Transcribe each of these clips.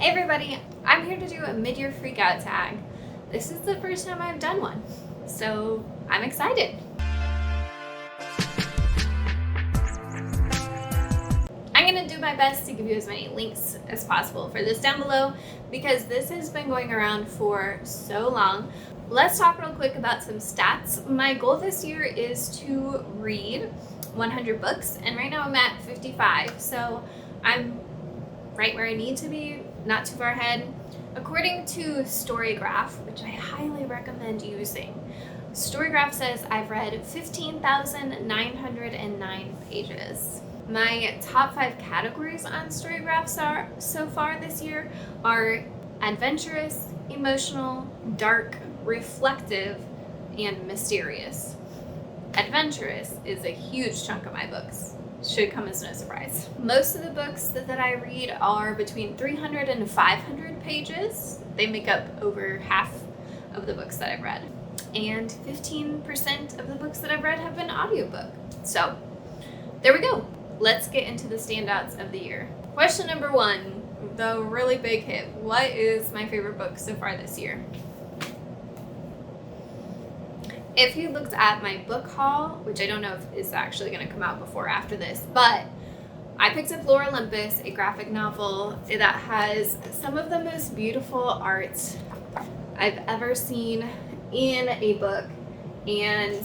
Hey everybody, I'm here to do a mid-year freakout tag. This is the first time I've done one, so I'm excited. I'm gonna do my best to give you as many links as possible for this down below because this has been going around for so long. Let's talk real quick about some stats. My goal this year is to read 100 books, and right now I'm at 55, so I'm right where I need to be, not too far ahead. According to Storygraph, which I highly recommend using, Storygraph says I've read 15,909 pages. My top 5 categories on Storygraph so far this year are adventurous, emotional, dark, reflective, and mysterious. Adventurous is a huge chunk of my books. Should come as no surprise. Most of the books that I read are between 300 and 500 pages. They make up over half of the books that I've read. And 15% of the books that I've read have been audiobook. So there we go. Let's get into the standouts of the year. Question number 1, the really big hit. What is my favorite book so far this year? If you looked at my book haul, which I don't know if is actually going to come out before or after this, but I picked up Lore Olympus, a graphic novel that has some of the most beautiful art I've ever seen in a book, and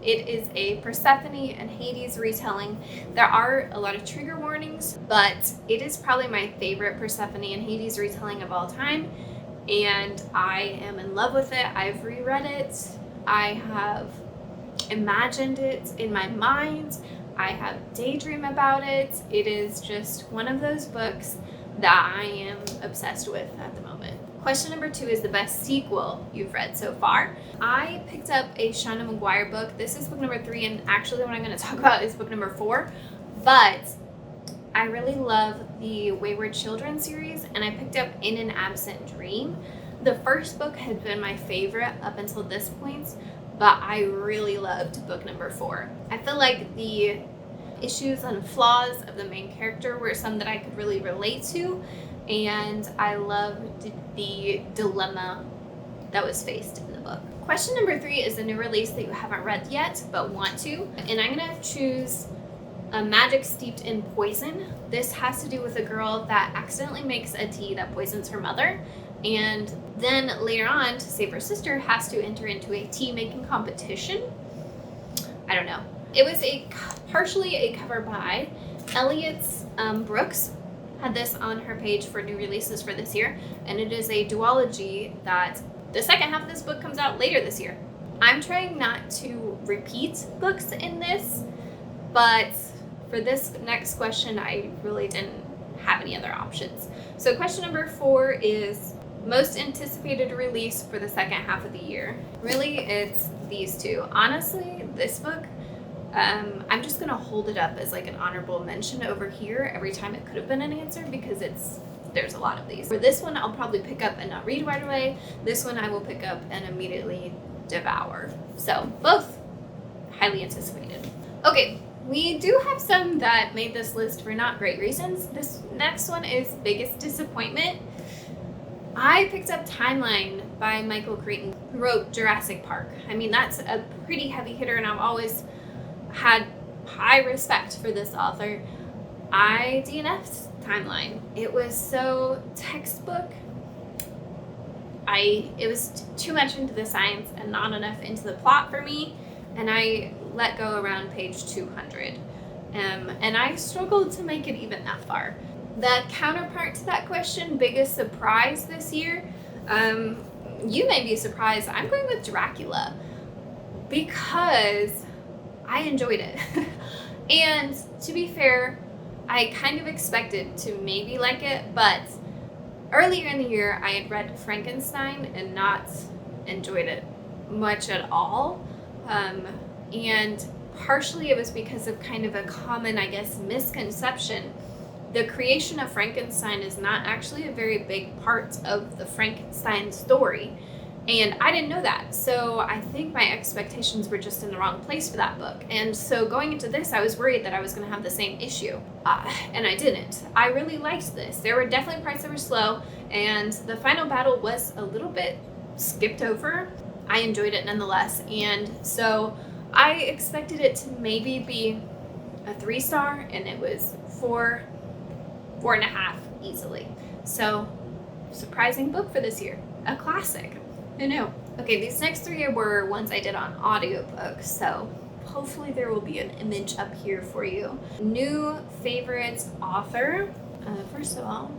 it is a Persephone and Hades retelling. There are a lot of trigger warnings, but it is probably my favorite Persephone and Hades retelling of all time, and I am in love with it. I've reread it. I have imagined it in my mind. I have daydream about it. It is just one of those books that I am obsessed with at the moment. Question number 2 is the best sequel you've read so far. I picked up a Shauna Maguire book. This is book number 3, and actually the one I'm going to talk about is book number 4. But I really love the Wayward Children series, and I picked up In an Absent Dream. The first book had been my favorite up until this point, but I really loved book number 4. I feel like the issues and flaws of the main character were some that I could really relate to, and I loved the dilemma that was faced in the book. Question number 3 is a new release that you haven't read yet but want to, and I'm gonna choose A Magic Steeped in Poison. This has to do with a girl that accidentally makes a tea that poisons her mother, and then later on, to save her sister, has to enter into a tea making competition. I don't know. It was partially a cover by Elliot's Brooks. Had this on her page for new releases for this year, and it is a duology that the second half of this book comes out later this year. I'm trying not to repeat books in this, but for this next question, I really didn't have any other options. So question number 4 is most anticipated release for the second half of the year. Really, it's these two. Honestly, this book, I'm just gonna hold it up as like an honorable mention over here every time it could have been an answer because there's a lot of these. For this one, I'll probably pick up and not read right away. This one I will pick up and immediately devour. So both highly anticipated. Okay, we do have some that made this list for not great reasons. This next one is biggest disappointment. I picked up Timeline by Michael Crichton, who wrote Jurassic Park. I mean, that's a pretty heavy hitter, and I've always had high respect for this author. I DNF'd Timeline. It was so textbook. It was too much into the science and not enough into the plot for me, and I let go around page 200. And I struggled to make it even that far. The counterpart to that question, biggest surprise this year, you may be surprised. I'm going with Dracula because I enjoyed it. And to be fair, I kind of expected to maybe like it, but earlier in the year I had read Frankenstein and not enjoyed it much at all. And partially it was because of kind of a common, I guess, misconception. The creation of Frankenstein is not actually a very big part of the Frankenstein story. And I didn't know that. So I think my expectations were just in the wrong place for that book. And so going into this, I was worried that I was going to have the same issue. And I didn't. I really liked this. There were definitely parts that were slow. and the final battle was a little bit skipped over. I enjoyed it nonetheless, and so I expected it to maybe be a 3-star, and it was 4.5 easily. So surprising book for this year, a classic. I know. Okay, these next 3 were ones I did on audiobook, so hopefully there will be an image up here for you. New favorite author, first of all.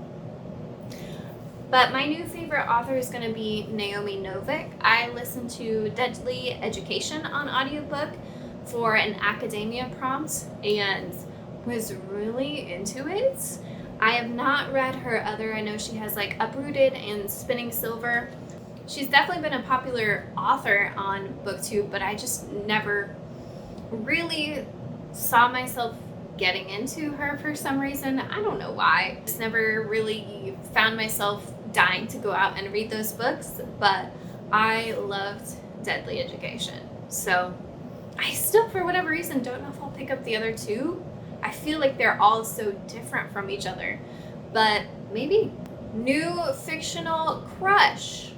But my new favorite author is going to be Naomi Novik. I listened to Deadly Education on audiobook for an academia prompt and was really into it. I have not read her other, I know she has like Uprooted and Spinning Silver. She's definitely been a popular author on BookTube, but I just never really saw myself getting into her for some reason. I don't know why. I just never really found myself dying to go out and read those books, but I loved Deadly Education. So I still, for whatever reason, don't know if I'll pick up the other 2. I feel like they're all so different from each other, but maybe. New fictional crush.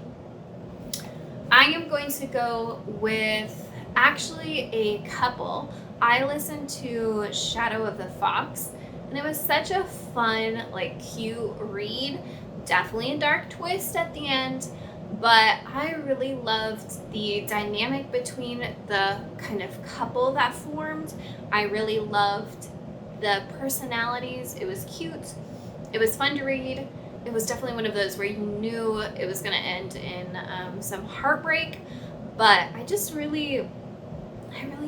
I am going to go with actually a couple. I listened to Shadow of the Fox, and it was such a fun, like, cute read. Definitely a dark twist at the end, but I really loved the dynamic between the kind of couple that formed. I really loved the personalities. It was cute. It was fun to read. It was definitely one of those where you knew it was going to end in some heartbreak, but I really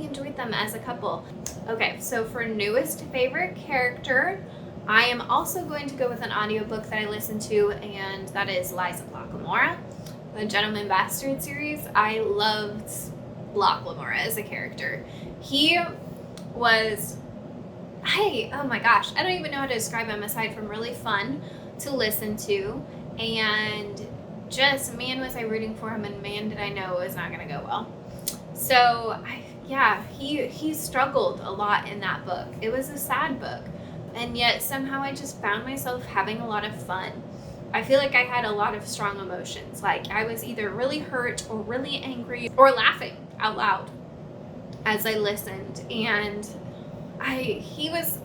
enjoyed them as a couple. Okay, so for newest favorite character, I am also going to go with an audiobook that I listened to, and that is Liza Lockamora, the Gentleman Bastard series. I loved Lockamora as a character. He was, oh my gosh, I don't even know how to describe him aside from really fun to listen to, and just, man, was I rooting for him, and man, did I know it was not going to go well. So, he struggled a lot in that book. It was a sad book, and yet somehow I just found myself having a lot of fun. I feel like I had a lot of strong emotions. Like, I was either really hurt or really angry or laughing out loud as I listened, and he was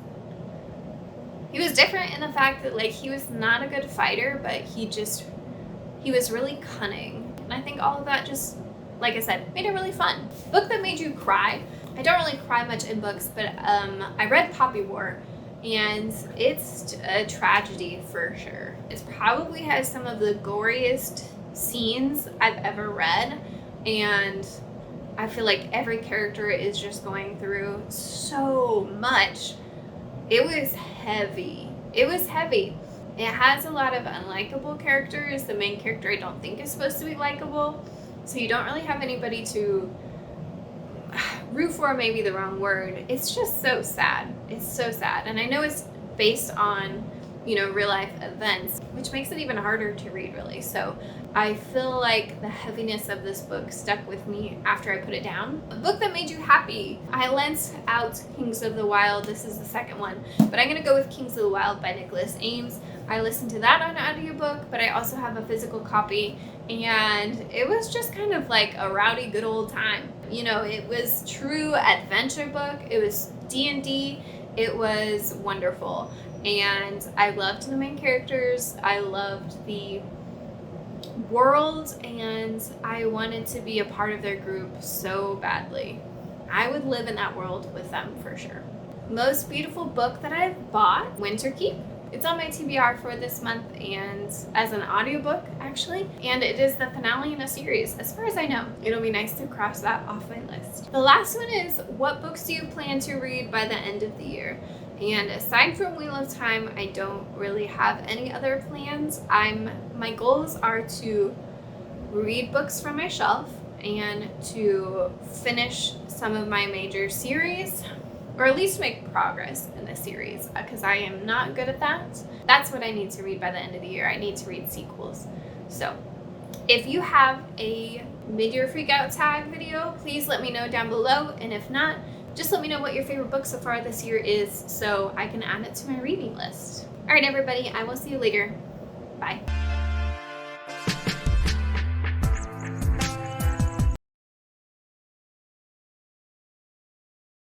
different in the fact that, like, he was not a good fighter, but he was really cunning. And I think all of that just, like I said, made it really fun. Book that made you cry. I don't really cry much in books, but I read Poppy War, and it's a tragedy for sure. It probably has some of the goriest scenes I've ever read, and I feel like every character is just going through so much. It was heavy. It has a lot of unlikable characters. The main character I don't think is supposed to be likable, so you don't really have anybody to root for, maybe the wrong word. It's just so sad. It's so sad. And I know it's based on, real life events, which makes it even harder to read, really. So I feel like the heaviness of this book stuck with me after I put it down. A book that made you happy. I lent out Kings of the Wild. This is the second one, but I'm going to go with Kings of the Wild by Nicholas Ames. I listened to that on audiobook, but I also have a physical copy, and it was just kind of like a rowdy good old time. It was true adventure book. It was D&D. It was wonderful, and I loved the main characters. I loved the world, and I wanted to be a part of their group so badly. I would live in that world with them for sure. Most beautiful book that I've bought, Winter Keep. It's on my TBR for this month, and as an audiobook actually, and it is the finale in a series as far as I know. It'll be nice to cross that off my list. The last one is, what books do you plan to read by the end of the year? And aside from Wheel of Time, I don't really have any other plans. My goals are to read books from my shelf and to finish some of my major series, or at least make progress in the series, because I am not good at that. That's what I need to read by the end of the year. I need to read sequels. So if you have a mid-year freakout tag video, please let me know down below, and if not, just let me know what your favorite book so far this year is so I can add it to my reading list. All right, everybody, I will see you later. Bye.